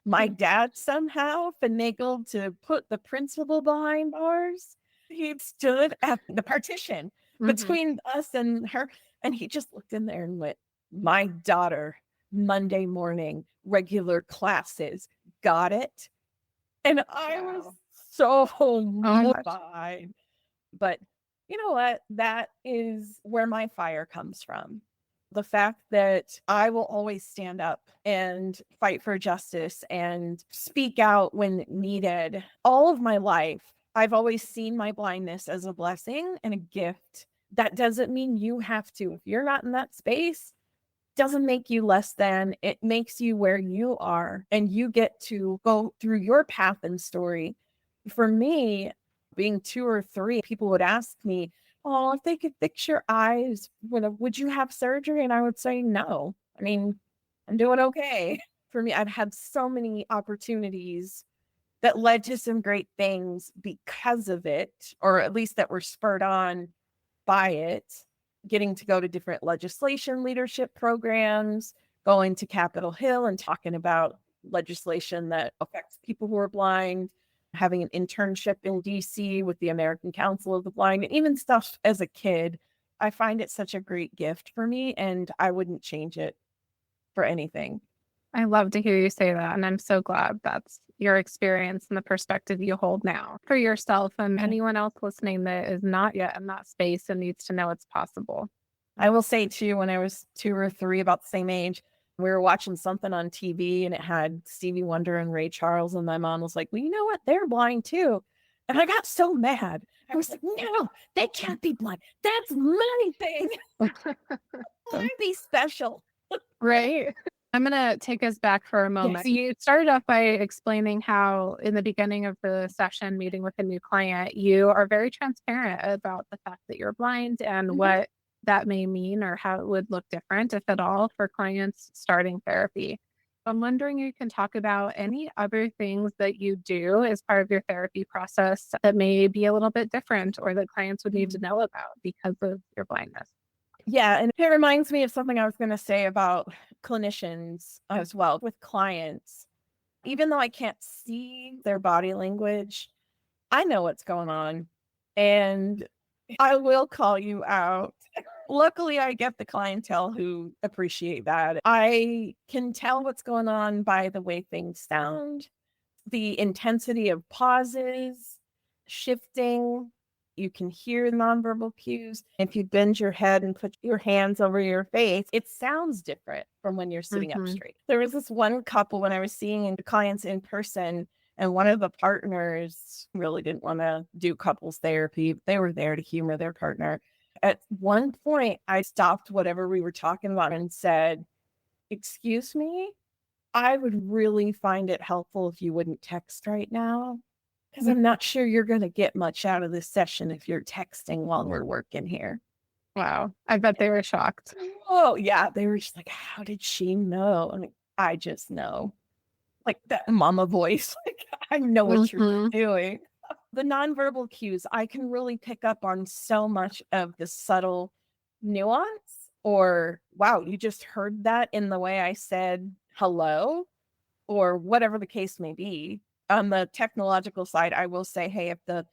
My dad somehow finagled to put the principal behind bars. He stood at the partition Mhm. between us and her, and he just looked in there and went, my daughter, Monday morning, regular classes, got it. And I was Wow. so Oh my gosh. mortified. But you know what? That is where my fire comes from. The fact that I will always stand up and fight for justice and speak out when needed. All of my life, I've always seen my blindness as a blessing and a gift That doesn't mean you have to. If you're not in that space, doesn't make you less than. It makes you where you are, and you get to go through your path and story. For me, being 2 or 3, people would ask me, "Oh, if they could fix your eyes, would you have surgery?" And I would say, "No. I mean, I'm doing okay." For me, I've had so many opportunities that led to some great things because of it, or at least that were spurred on by it, getting to go to different legislation leadership programs, going to Capitol Hill and talking about legislation that affects people who are blind, having an internship in DC with the American Council of the Blind, and even stuff as a kid. I find it such a great gift for me, and I wouldn't change it for anything. I love to hear you say that. And I'm so glad that's your experience and the perspective you hold now for yourself and Yeah. anyone else listening that is not yet in that space and needs to know it's possible. I will say too, when I was 2 or 3, about the same age, we were watching something on TV and it had Stevie Wonder and Ray Charles, and my mom was like, "Well, you know what? They're blind too." And I got so mad. I was like, "No, they can't be blind. That's my thing. I be special." Right? I'm going to take us back for a moment. Yes. So you started off by explaining how, in the beginning of the session, meeting with a new client, you are very transparent about the fact that you're blind and Mhm. what that may mean or how it would look different, if at all, for clients starting therapy. I'm wondering if you can talk about any other things that you do as part of your therapy process that may be a little bit different or that clients would need to know about because of your blindness. Yeah, and it reminds me of something I was gonna say about clinicians as well with clients. Even though I can't see their body language, I know what's going on, and I will call you out. Luckily, I get the clientele who appreciate that. I can tell what's going on by the way things sound, the intensity of pauses, shifting. You can hear nonverbal cues. If you bend your head and put your hands over your face, it sounds different from when you're sitting up Hmm. straight. There was this one couple when I was seeing clients in person, and one of the partners really didn't want to do couples therapy. They were there to humor their partner. At one point, I stopped whatever we were talking about and said, "Excuse me, I would really find it helpful if you wouldn't text right now, because I'm not sure you're going to get much out of this session if you're texting while we're working here." Wow. I bet they were shocked. Oh, yeah. They were just like, "How did she know?" I'm like, "I just know." Like that mama voice. Like, I know what you're Mhm. doing. The nonverbal cues, I can really pick up on so much of the subtle nuance, or, "Wow, you just heard that in the way I said hello," or whatever the case may be. On the technological side, I will say, "Hey, if the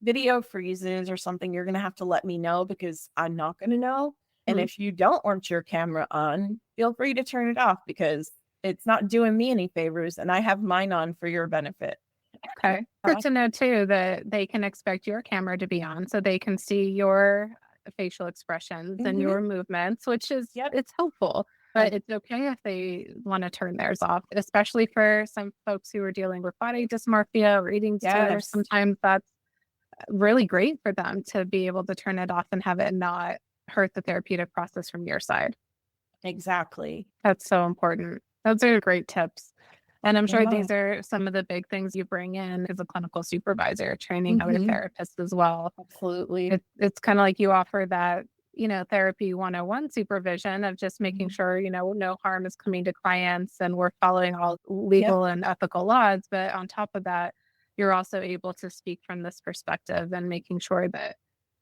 video freezes or something, you're going to have to let me know because I'm not going to know. And Mhm. if you don't want your camera on, feel free to turn it off because it's not doing me any favors and I have mine on for your benefit." Okay. Good to know too that they can expect your camera to be on so they can see your facial expressions and Mhm. your movements, which is Yep. it's helpful. But it's okay if they want to turn theirs off, especially for some folks who are dealing with body dysmorphia or eating disorders. Yes, Sometimes that's really great for them to be able to turn it off and have it not hurt the therapeutic process from your side. exactly. That's so important. Those are great tips. And I'm sure Yeah. these are some of the big things you bring in as a clinical supervisor, training other Mhm. therapists as well. Absolutely. It's kind of like you offer that, therapy 101 supervision of just making Mhm. sure, no harm is coming to clients and we're following all Yep. legal and ethical laws. But on top of that, you're also able to speak from this perspective and making sure that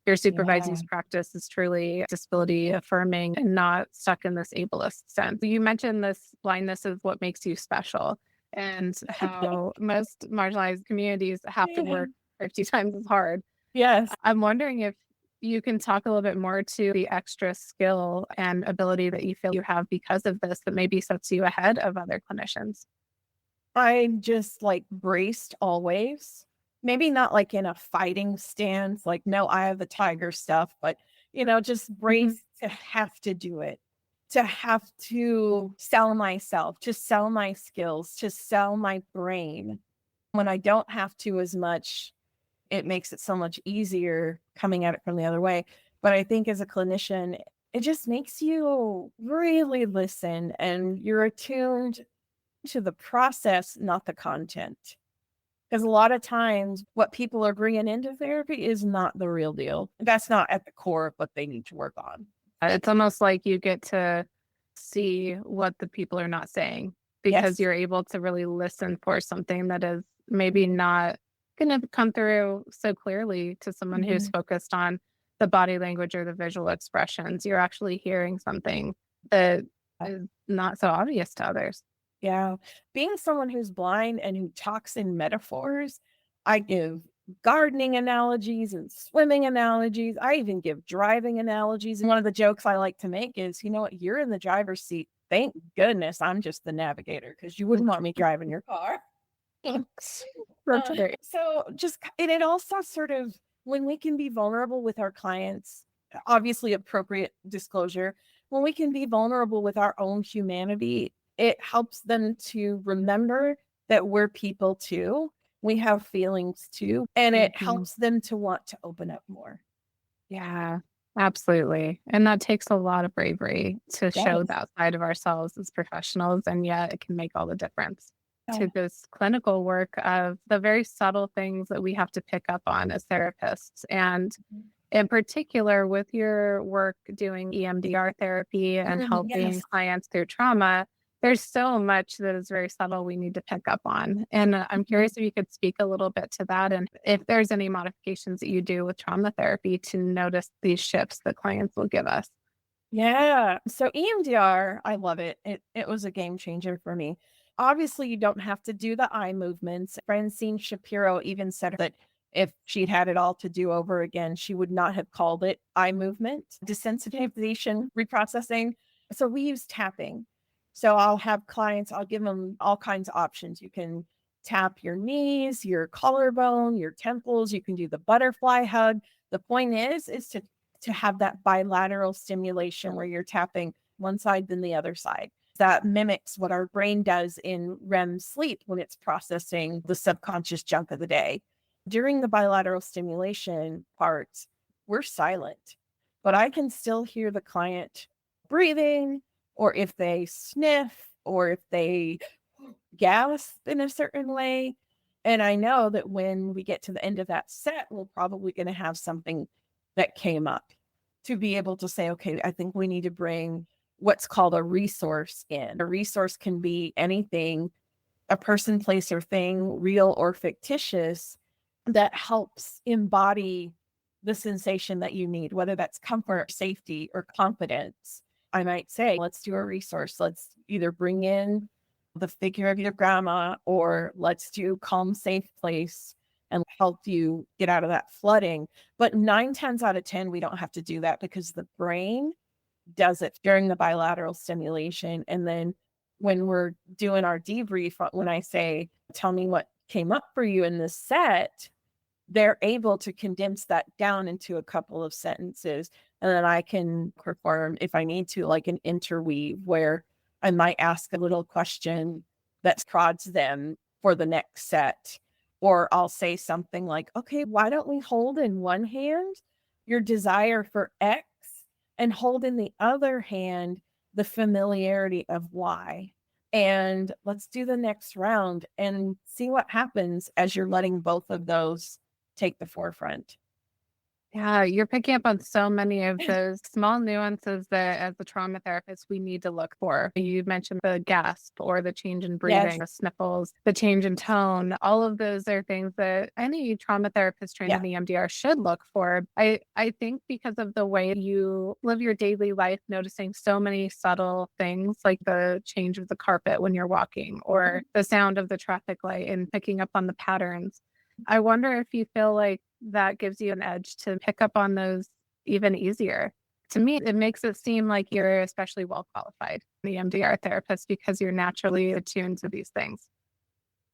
your Yeah. supervising's practice is truly disability affirming and not stuck in this ableist sense. You mentioned this blindness is what makes you special and how most marginalized communities have to Yeah. work 50 times as hard. Yes. I'm wondering if you can talk a little bit more to the extra skill and ability that you feel you have because of this that maybe sets you ahead of other clinicians. I'm just like braced always. Maybe not like in a fighting stance, like, no, I have the tiger stuff, but, just Mhm. braced to have to do it, to have to sell myself, to sell my skills, to sell my brain. When I don't have to as much, it makes it so much easier coming at it from the other way. But I think as a clinician, it just makes you really listen and you're attuned to the process, not the content. Because a lot of times what people are bringing into therapy is not the real deal. That's not at the core of what they need to work on. It's almost like you get to see what the people are not saying because Yes. you're able to really listen for something that is maybe not going to come through so clearly to someone who's Mhm. focused on the body language or the visual expressions. You're actually hearing something that is not so obvious to others. Yeah. Being someone who's blind and who talks in metaphors, I give gardening analogies and swimming analogies. I even give driving analogies. And one of the jokes I like to make is, you know what, you're in the driver's seat. Thank goodness I'm just the navigator because you wouldn't want me driving your car. That's great. So just and it also sort of when we can be vulnerable with our clients, obviously appropriate disclosure, when we can be vulnerable with our own humanity, it helps them to remember that we're people too. We have feelings too, and it Mhm. helps them to want to open up more. Yeah, absolutely. And that takes a lot of bravery to show Yes. that side of ourselves as professionals, and yet it can make all the difference Yeah. to this clinical work of the very subtle things that we have to pick up on as therapists. And in particular, with your work doing EMDR therapy and helping Yes. clients through trauma, there's so much that is very subtle we need to pick up on. And I'm curious if you could speak a little bit to that and if there's any modifications that you do with trauma therapy to notice these shifts that clients will give us. Yeah. So EMDR, I love it. It was a game changer for me. Obviously, you don't have to do the eye movements. Francine Shapiro even said that if she'd had it all to do over again, she would not have called it eye movement, desensitization, reprocessing. So we use tapping. So I'll have clients, I'll give them all kinds of options. You can tap your knees, your collarbone, your temples. You can do the butterfly hug. The point is to have that bilateral stimulation where you're tapping one side then the other side. That mimics what our brain does in REM sleep when it's processing the subconscious junk of the day. During the bilateral stimulation part, we're silent, but I can still hear the client breathing, or if they sniff, or if they gasp in a certain way. And I know that when we get to the end of that set, we're probably going to have something that came up to be able to say, okay, I think we need to bring what's called a resource in. A resource can be anything, a person, place, or thing, real or fictitious, that helps embody the sensation that you need, whether that's comfort, safety, or confidence. I might say, let's do a resource. Let's either bring in the figure of your grandma, or let's do calm, safe place and help you get out of that flooding. But 9 times out of 10, we don't have to do that because the brain does it during the bilateral stimulation. And then when we're doing our debrief, when I say, tell me what came up for you in this set, they're able to condense that down into a couple of sentences. And then I can perform, if I need to, like an interweave where I might ask a little question that prods them for the next set. Or I'll say something like, okay, why don't we hold in one hand your desire for X and hold in the other hand the familiarity of Y? And let's do the next round and see what happens as you're letting both of those take the forefront. Yeah, you're picking up on so many of those small nuances that as a trauma therapist we need to look for. You mentioned the gasp or the change in Yes. breathing, the sniffles, the change in tone. All of those are things that any trauma therapist trained Yeah. in EMDR should look for. I think because of the way you live your daily life, noticing so many subtle things like the change of the carpet when you're walking or the sound of the traffic light and picking up on the patterns. I wonder if you feel like that gives you an edge to pick up on those even easier. To me, it makes it seem like you're especially well qualified, the MDR therapist, because you're naturally attuned to these things.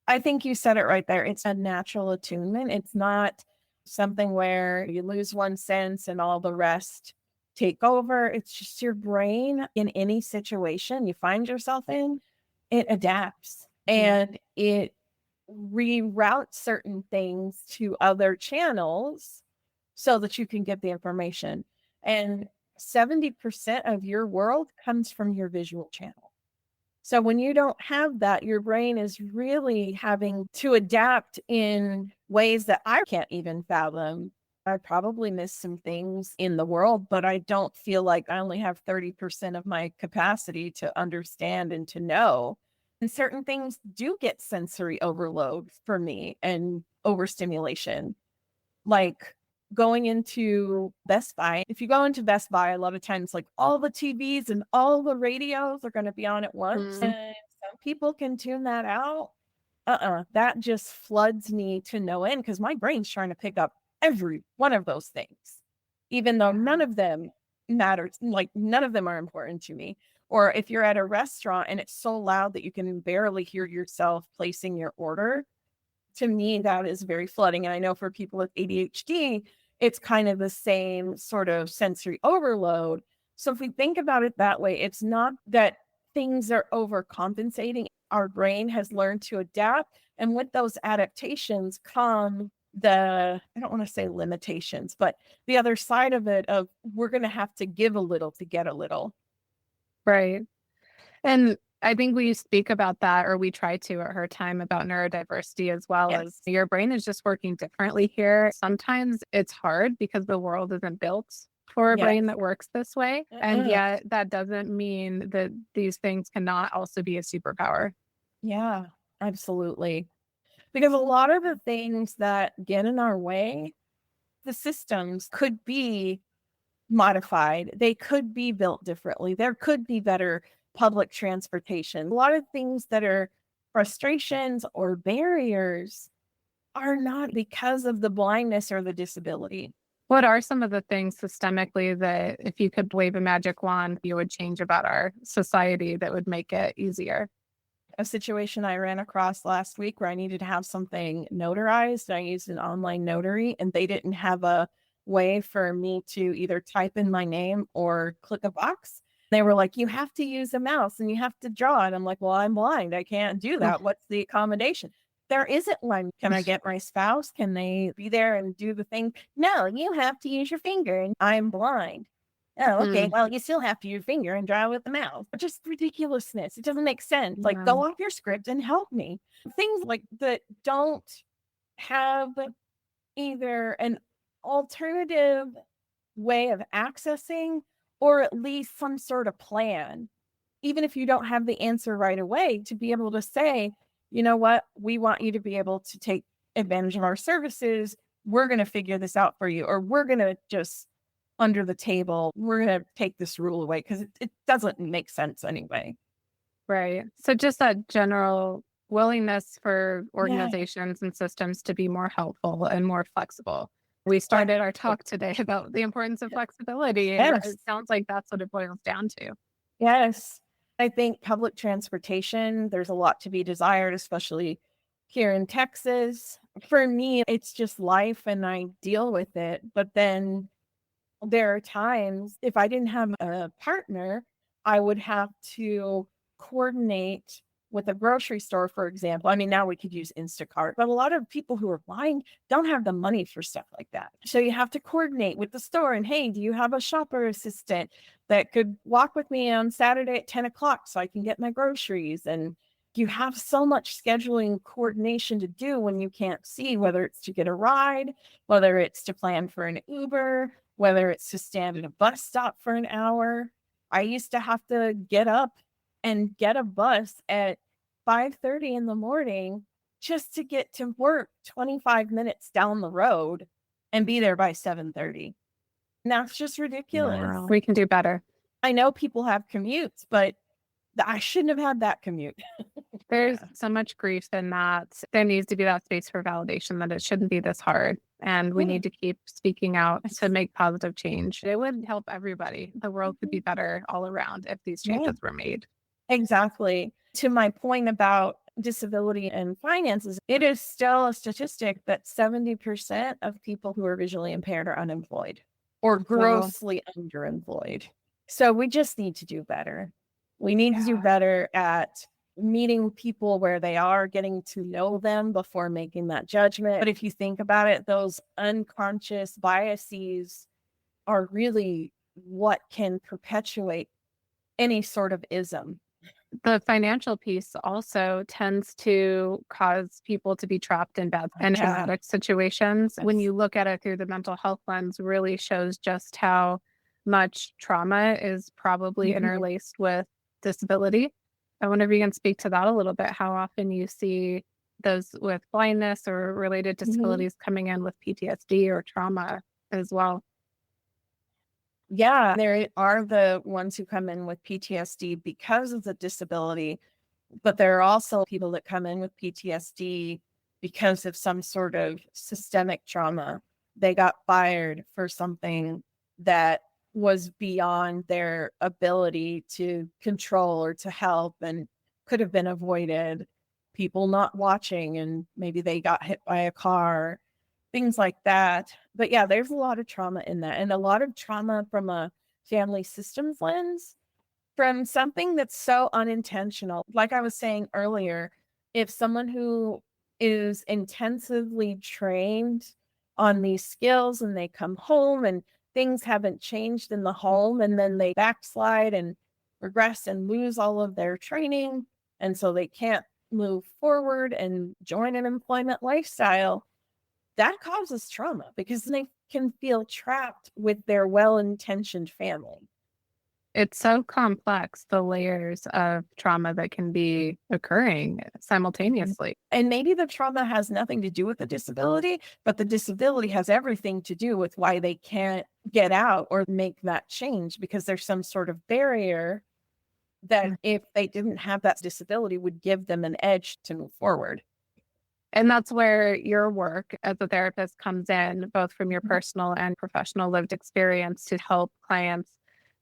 I think you said it right there. It's a natural attunement. It's not something where you lose one sense and all the rest take over. It's just your brain in any situation you find yourself in, it adapts and it reroutes certain things to other channels so that you can get the information. And 70% of your world comes from your visual channel. So when you don't have that, your brain is really having to adapt in ways that I can't even fathom. I probably miss some things in the world, but I don't feel like I only have 30% of my capacity to understand and to know. And certain things do get sensory overload for me and overstimulation. Like going into Best Buy. If you go into Best Buy, a lot of times, like all the TVs and all the radios are going to be on at once. Mm. And some people can tune that out. That just floods me to no end because my brain's trying to pick up every one of those things, even though none of them matters. Like none of them are important to me. Or if you're at a restaurant and it's so loud that you can barely hear yourself placing your order, to me, that is very flooding. And I know for people with ADHD, it's kind of the same sort of sensory overload. So if we think about it that way, it's not that things are overcompensating. Our brain has learned to adapt. And with those adaptations come I don't want to say limitations, but the other side of it of we're going to have to give a little to get a little. Right. And I think we speak about that, or we try to at her time, about neurodiversity as well. As Yes. your brain is just working differently here. Sometimes it's hard because the world isn't built for a Yes. brain that works this way. And Uh-uh. yet that doesn't mean that these things cannot also be a superpower. Yeah, absolutely. Because a lot of the things that get in our way, the systems could be modified. They could be built differently. There could be better public transportation. A lot of things that are frustrations or barriers are not because of the blindness or the disability. What are some of the things systemically that if you could wave a magic wand, you would change about our society that would make it easier? A situation I ran across last week where I needed to have something notarized. I used an online notary and they didn't have a way for me to either type in my name or click a box. They were like, you have to use a mouse and you have to draw it. I'm like, well, I'm blind. I can't do that. What's the accommodation? There isn't one. Can I get my spouse? Can they be there and do the thing? No, you have to use your finger and I'm blind. Oh, okay. Mm, Well, you still have to use your finger and draw with the mouse. Just ridiculousness. It doesn't make sense. Like, yeah. go off your script and help me. Things like that don't have either an alternative way of accessing or at least some sort of plan. Even if you don't have the answer right away, to be able to say, you know what, we want you to be able to take advantage of our services. We're going to figure this out for you, or we're going to just under the table, we're going to take this rule away because it doesn't make sense anyway. Right. So just that general willingness for Yeah. organizations and systems to be more helpful and more flexible. We started our talk today about the importance of flexibility, and Yes. it sounds like that's what it boils down to. Yes. I think public transportation, there's a lot to be desired, especially here in Texas. For me, it's just life and I deal with it. But then there are times if I didn't have a partner, I would have to coordinate with a grocery store, for example. I mean, now we could use Instacart, but a lot of people who are blind don't have the money for stuff like that. So you have to coordinate with the store and, hey, do you have a shopper assistant that could walk with me on Saturday at 10 o'clock so I can get my groceries? And you have so much scheduling coordination to do when you can't see, whether it's to get a ride, whether it's to plan for an Uber, whether it's to stand at a bus stop for an hour. I used to have to get up and get a bus at 5:30 in the morning just to get to work 25 minutes down the road and be there by 7:30. And that's just ridiculous. Wow. We can do better. I know people have commutes, but I shouldn't have had that commute. There's Yeah. so much grief in that. There needs to be that space for validation that it shouldn't be this hard. And we Yeah. need to keep speaking out to make positive change. It would help everybody. The world could be better all around if these Yeah. changes were made. Exactly. To my point about disability and finances, it is still a statistic that 70% of people who are visually impaired are unemployed or Wow. grossly underemployed. So we just need to do better. We need to do Yeah. better at meeting people where they are, getting to know them before making that judgment. But if you think about it, those unconscious biases are really what can perpetuate any sort of ism. The financial piece also tends to cause people to be trapped in bad and Yeah. traumatic situations. When Yes. you look at it through the mental health lens, really shows just how much trauma is probably Mhm. interlaced with disability. I wonder if you can speak to that a little bit, how often you see those with blindness or related Mhm. disabilities coming in with PTSD or trauma as well. Yeah, there are the ones who come in with PTSD because of the disability, but there are also people that come in with PTSD because of some sort of systemic trauma. They got fired for something that was beyond their ability to control or to help and could have been avoided. People not watching, and maybe they got hit by a car, things like that. But yeah, there's a lot of trauma in that, and a lot of trauma from a family systems lens, from something that's so unintentional. Like I was saying earlier, if someone who is intensively trained on these skills and they come home and things haven't changed in the home, and then they backslide and regress and lose all of their training, and so they can't move forward and join an employment lifestyle, that causes trauma because they can feel trapped with their well-intentioned family. It's so complex, the layers of trauma that can be occurring Mhm. simultaneously. And maybe the trauma has nothing to do with the disability, but the disability has everything to do with why they can't get out or make that change, because there's some sort of barrier that, if they didn't have that disability, would give them an edge to move forward. And that's where your work as a therapist comes in, both from your Mhm. personal and professional lived experience to help clients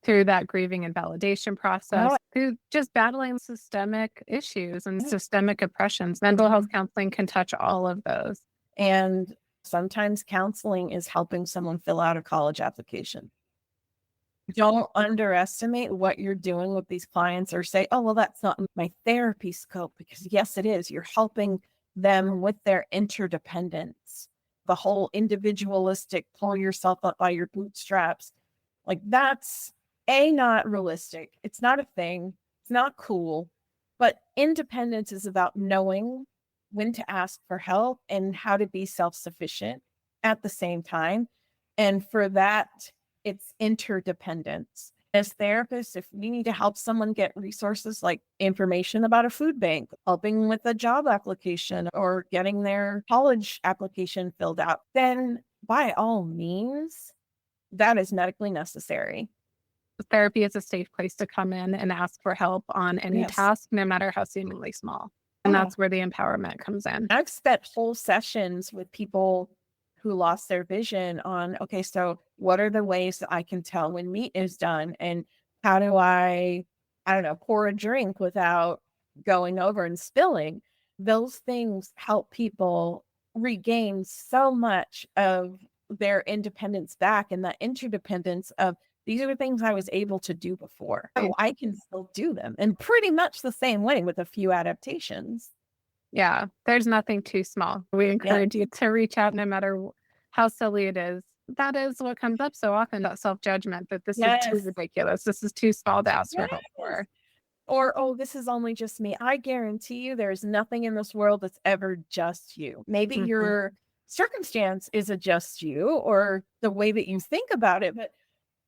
through that grieving and validation Oh, process, through just battling systemic issues and yeah. systemic oppressions. Mental health Mhm. counseling can touch all of those. And sometimes counseling is helping someone fill out a college application. Don't underestimate what you're doing with these clients or say, oh, well, that's not my therapy scope, because yes, it is. You're helping them with their interdependence, the whole individualistic, pull yourself up by your bootstraps. Like, that's not realistic. It's not a thing. It's not cool. But independence is about knowing when to ask for help and how to be self sufficient at the same time. And for that, it's interdependence. As therapists, if we need to help someone get resources like information about a food bank, helping with a job application, or getting their college application filled out, then by all means, that is medically necessary. Therapy is a safe place to come in and ask for help on any Yes. task, no matter how seemingly small. And Yeah. that's where the empowerment comes in. I've spent whole sessions with people who lost their vision on, okay, so what are the ways that I can tell when meat is done? And how do I don't know, pour a drink without going over and spilling? Those things help people regain so much of their independence back, and that interdependence of, these are the things I was able to do before. Oh, I can still do them. And pretty much the same way with a few adaptations. Yeah, there's nothing too small. We Yeah. encourage you to reach out no matter how silly it is. That is what comes up so often, that self-judgment that this is too Yes. ridiculous. This is too small to ask for Yes. help for. Or, oh, this is only just me. I guarantee you there's nothing in this world that's ever just you. Maybe Mhm. your circumstance is a just you, or the way that you think about it, but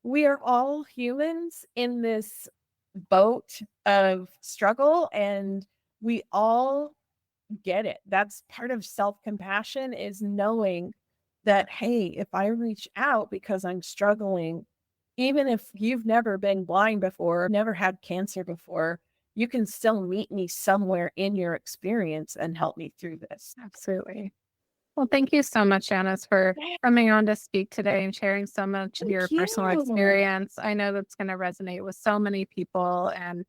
we are all humans in this boat of struggle, and we all get it. That's part of self-compassion, is knowing that, hey, if I reach out because I'm struggling, even if you've never been blind before, never had cancer before, you can still meet me somewhere in your experience and help me through this. Absolutely. Well, thank you so much, Janice, for Yeah, coming on to speak today and sharing so much of your thank personal you. experience. I know that's going to resonate with so many people. And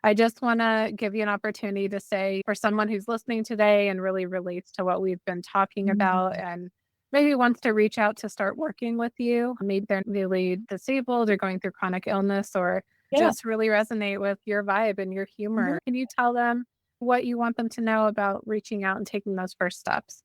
I just want to give you an opportunity to say, for someone who's listening today and really relates to what we've been talking about Mhm. and maybe wants to reach out to start working with you, maybe they're really disabled or going through chronic illness, or Yeah. just really resonate with your vibe and your Mhm. humor. Can you tell them what you want them to know about reaching out and taking those first steps?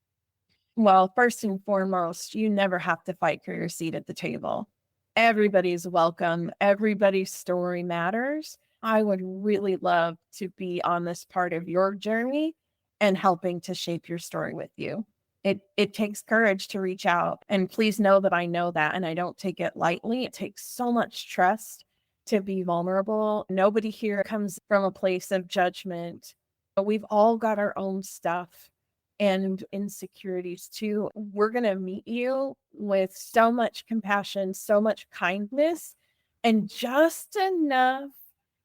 Well, first and foremost, you never have to fight for your seat at the table. Everybody's welcome. Everybody's story matters. I would really love to be on this part of your journey and helping to shape your story with you. It takes courage to reach out. And please know that I know that and I don't take it lightly. It takes so much trust to be vulnerable. Nobody here comes from a place of judgment. But we've all got our own stuff and insecurities too. We're going to meet you with so much compassion, so much kindness, and just enough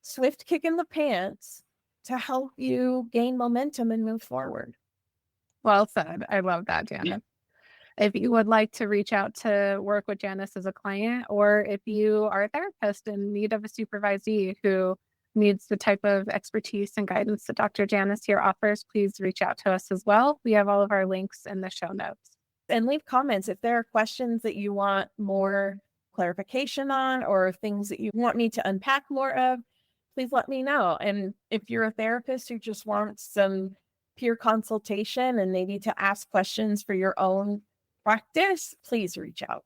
swift kick in the pants to help you gain momentum and move forward. Well said. I love that, Janice. If you would like to reach out to work with Janice as a client, or if you are a therapist in need of a supervisee who needs the type of expertise and guidance that Dr. Janice here offers, please reach out to us as well. We have all of our links in the show notes. And leave comments if there are questions that you want more clarification on or things that you want me to unpack more of, please let me know. And if you're a therapist who just wants some peer consultation and maybe to ask questions for your own practice, please reach out.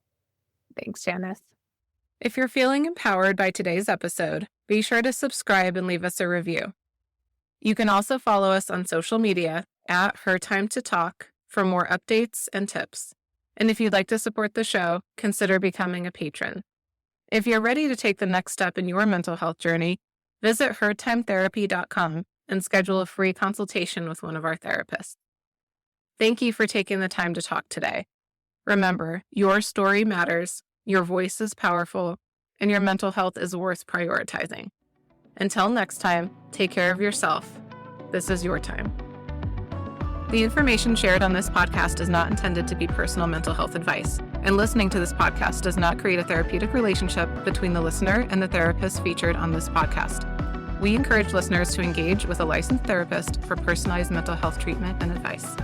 Thanks, Janice. If you're feeling empowered by today's episode, be sure to subscribe and leave us a review. You can also follow us on social media at Her Time to Talk for more updates and tips. And if you'd like to support the show, consider becoming a patron. If you're ready to take the next step in your mental health journey, visit hertimetherapy.com and schedule a free consultation with one of our therapists. Thank you for taking the time to talk today. Remember, your story matters, your voice is powerful, and your mental health is worth prioritizing. Until next time, take care of yourself. This is your time. The information shared on this podcast is not intended to be personal mental health advice, and listening to this podcast does not create a therapeutic relationship between the listener and the therapist featured on this podcast. We encourage listeners to engage with a licensed therapist for personalized mental health treatment and advice.